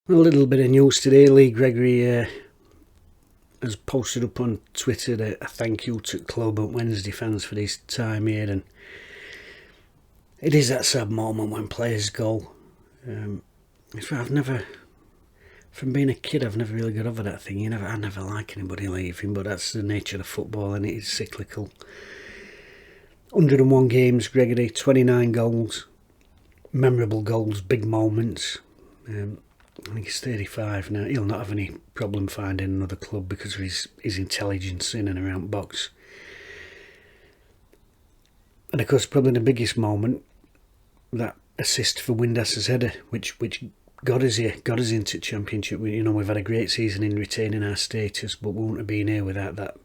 A little bit of news today. Lee Gregory has posted up on Twitter a thank you to Club and Wednesday fans for this time here, and it is that sad moment when players go. I've never, from being a kid, I've never really got over that thing. I never like anybody leaving, but that's the nature of football, and it is cyclical. 101 games, Gregory, 29 goals, memorable goals, big moments. I think he's 35 now. He'll not have any problem finding another club because of his intelligence in and around box. And of course, probably the biggest moment, that assist for Windas's header, which got us here, got us into Championship. We've had a great season in retaining our status, but we wouldn't have been here without that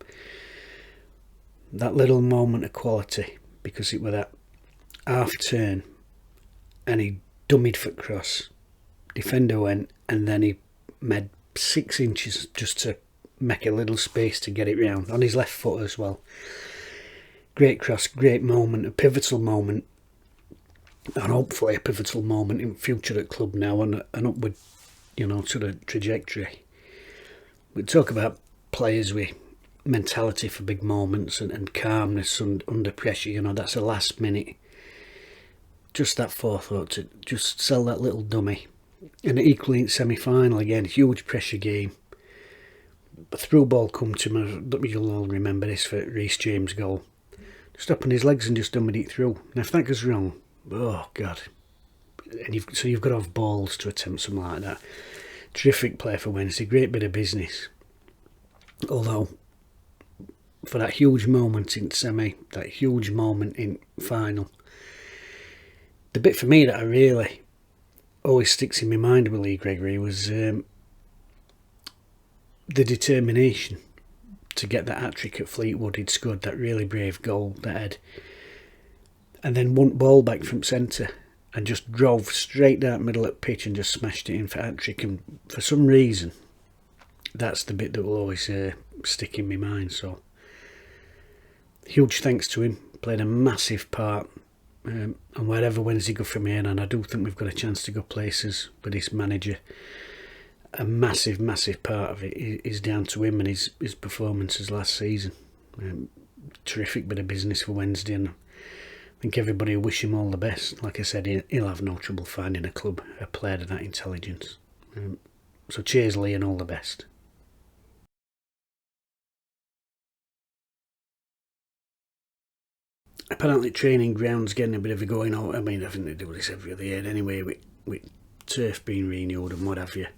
little moment of quality, because it was that half turn and he dummied for cross. Defender went, and then he made 6 inches just to make a little space to get it round on his left foot as well. Great cross, great moment, a pivotal moment, and hopefully a pivotal moment in future at club now, and an upward, sort of trajectory. We talk about players with mentality for big moments and calmness under pressure. That's a last minute. Just that forethought to just sell that little dummy. And equally in semi-final again, huge pressure game. A through ball come to him, you'll all remember this, for Reece James' goal. Just up on his legs and just dummied it through. Now if that goes wrong, oh God. And you've got to have balls to attempt something like that. Terrific play for Wednesday, great bit of business. Although, for that huge moment in semi, that huge moment in final, the bit for me that I really always sticks in my mind with Lee Gregory was the determination to get that hat-trick at Fleetwood. He'd scored that really brave goal, that head, and then one ball back from centre and just drove straight down the middle of the pitch and just smashed it in for hat-trick. And for some reason, that's the bit that will always stick in my mind. So huge thanks to him, played a massive part. And wherever Wednesday go from here, and I do think we've got a chance to go places with this manager, a massive part of it is down to him and his performances last season. Terrific bit of business for Wednesday, and I think everybody will wish him all the best. Like I said, he'll have no trouble finding a player of that intelligence. So cheers, Lee, and all the best. Apparently training grounds getting a bit of a going out. I mean, I think they do this every other year anyway, with turf being renewed and what have you.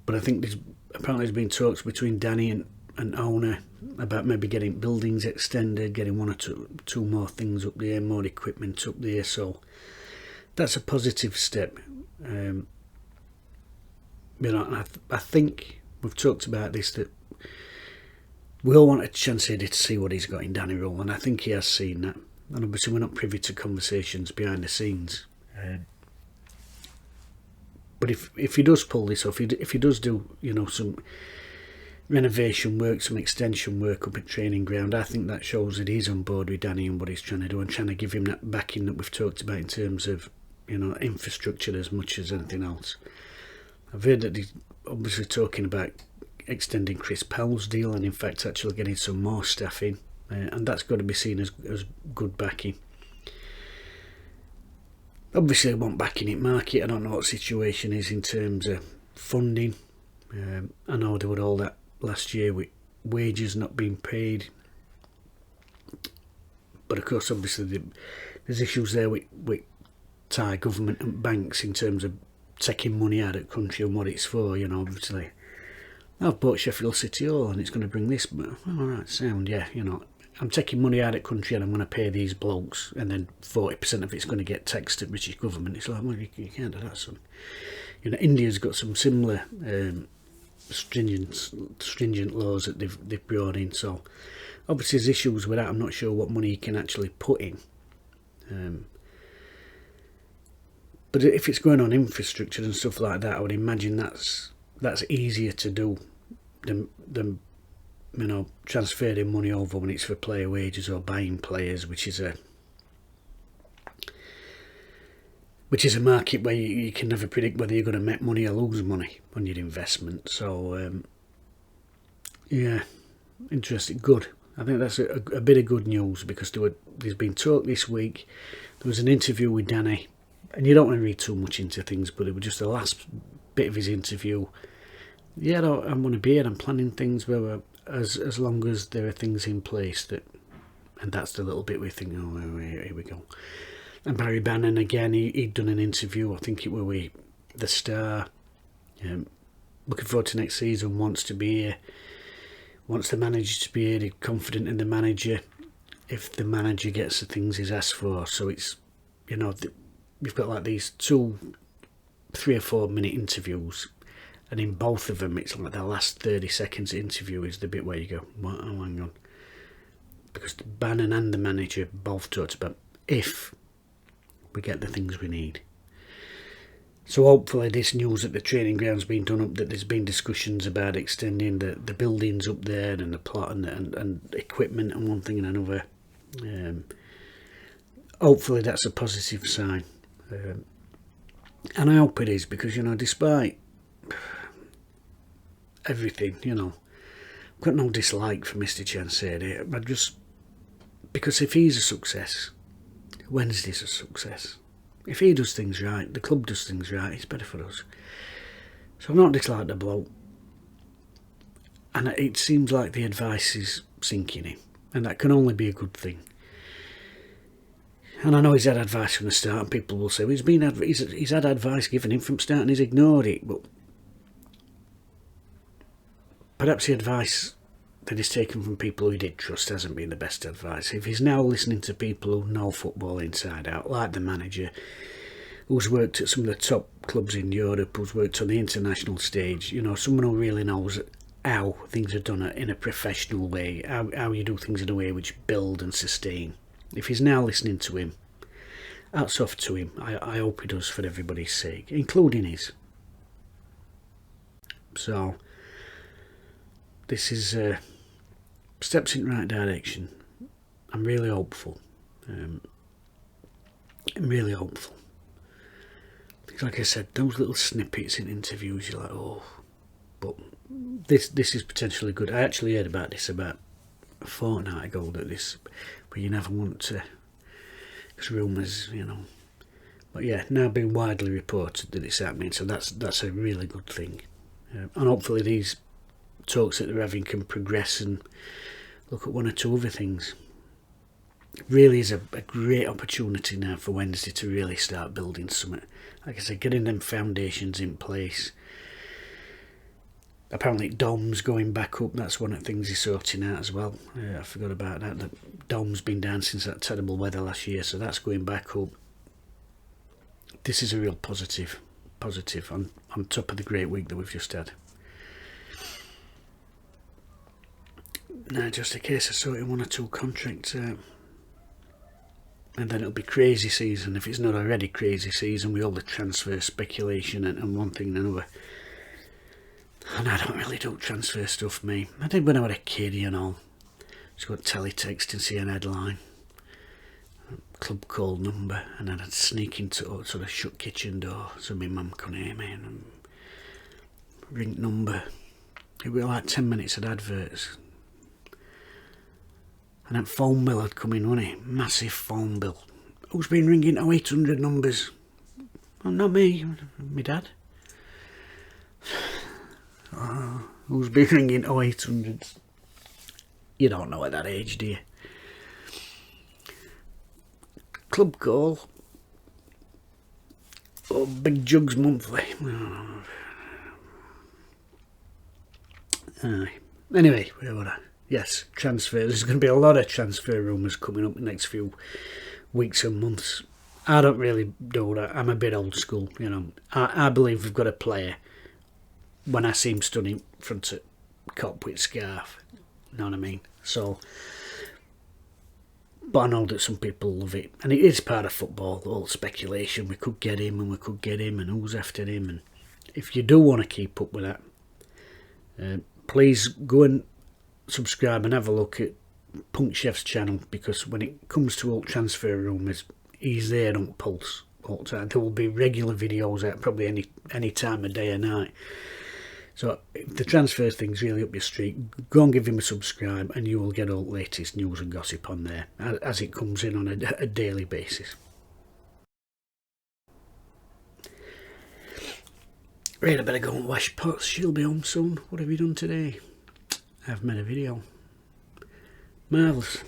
But I think there's been talks between Danny and owner about maybe getting buildings extended, getting one or two more things up there, more equipment up there. So that's a positive step. I think we've talked about this, that we all want a chance here to see what he's got in Danny Roll, and I think he has seen that. And obviously we're not privy to conversations behind the scenes. But if he does pull this off, if he does do some renovation work, some extension work up at training ground, I think that shows that he's on board with Danny and what he's trying to do, and trying to give him that backing that we've talked about in terms of infrastructure as much as anything else. I've heard that he's obviously talking about extending Chris Powell's deal, and in fact actually getting some more staff in, and that's got to be seen as good backing. Obviously I want backing in market. I don't know what the situation is in terms of funding. I know there were all that last year with wages not being paid, but of course obviously there's issues there with Thai government and banks in terms of taking money out of the country and what it's for. Obviously I've bought Sheffield City Hall and it's going to bring this, but alright, sound, yeah, I'm taking money out of the country and I'm going to pay these blokes, and then 40% of it's going to get taxed at British government. It's like, well, you can't do that, son. India's got some similar stringent laws that they've brought in, so obviously there's issues with that. I'm not sure what money you can actually put in. But if it's going on infrastructure and stuff like that, I would imagine that's easier to do than transferring money over when it's for player wages or buying players, which is which is a market where you can never predict whether you're going to make money or lose money on your investment. So, yeah, interesting, good. I think that's a bit of good news, because there's been talk this week. There was an interview with Danny, and you don't want to read too much into things, but it was just the last bit of his interview. Yeah, I want to be here. I'm planning things where as long as there are things in place that, and that's the little bit we think, oh, here we go. And Barry Bannon again, he'd done an interview. I think it were with the Star. Looking forward to next season. Wants to be here. Wants the manager to be here. He's confident in the manager. If the manager gets the things he's asked for, so it's, we've got like these 2, 3 or 4 minute interviews, and in both of them it's like the last 30 seconds interview is the bit where you go, what? Oh, hang on, because Bannon and the manager both talked about if we get the things we need. So hopefully this news that the training ground's been done up, that there's been discussions about extending the buildings up there and the plot and equipment and one thing and another. Hopefully that's a positive sign. And I hope it is, because, despite everything, I've got no dislike for Mr. Chansiri. Because if he's a success, Wednesday's a success. If he does things right, the club does things right, it's better for us. So I've not disliked the bloke. And it seems like the advice is sinking in, and that can only be a good thing. And I know he's had advice from the start, and people will say, well, he's had advice given him from the start and he's ignored it. But perhaps the advice that is taken from people who he did trust hasn't been the best advice. If he's now listening to people who know football inside out, like the manager, who's worked at some of the top clubs in Europe, who's worked on the international stage, someone who really knows how things are done in a professional way, how you do things in a way which build and sustain. If he's now listening to him, hats off to him. I hope he does, for everybody's sake, including his. So, this is steps in the right direction. I'm really hopeful. I'm really hopeful. Like I said, those little snippets in interviews, you're like, oh, but this is potentially good. I actually heard about this about a fortnight ago, but you never want to, because rumours, But yeah, now being widely reported that it's happening, so that's a really good thing. And hopefully these talks that they're having can progress and look at one or two other things. It really is a great opportunity now for Wednesday to really start building something. Like I said, getting them foundations in place. Apparently Dom's going back up, that's one of the things he's sorting out as well. I forgot about that. The Dom's been down since that terrible weather last year, so that's going back up. This is a real positive on top of the great week that we've just had. Now just a case of sorting one or two contracts out. And then it'll be crazy season, if it's not already crazy season, with all the transfer speculation and one thing and another. And I don't really do transfer stuff, me. I did when I was a kid, Just got teletext and see an headline. Club call number, and then I'd sneak into a sort of shut kitchen door so my mum couldn't hear me, and ring number. It was like 10 minutes of adverts. And that phone bill had come in, wasn't it? Massive phone bill. Who's been ringing 0800 numbers? Well, not me, my dad. Who's been ringing 0800s? You don't know at that age, do you? Club call. Oh, Big Jugs Monthly. Anyway, where were I? Yes, transfer. There's going to be a lot of transfer rumours coming up in the next few weeks and months. I don't really do that. I'm a bit old school, I believe we've got a player when I see him stood in front of cop with scarf. You know what I mean? So, but I know that some people love it. And it is part of football, all speculation. We could get him and we could get him and who's after him. And if you do want to keep up with that, please go and subscribe and have a look at Punk Chef's channel, because when it comes to all transfer rumours, he's there on pulse difficult time. There will be regular videos out probably any time of day or night. So if the transfer thing's really up your street, go and give him a subscribe and you will get all the latest news and gossip on there as it comes in on a daily basis. Right, I better go and wash pots. She'll be home soon. What have you done today? I've made a video. Marvellous.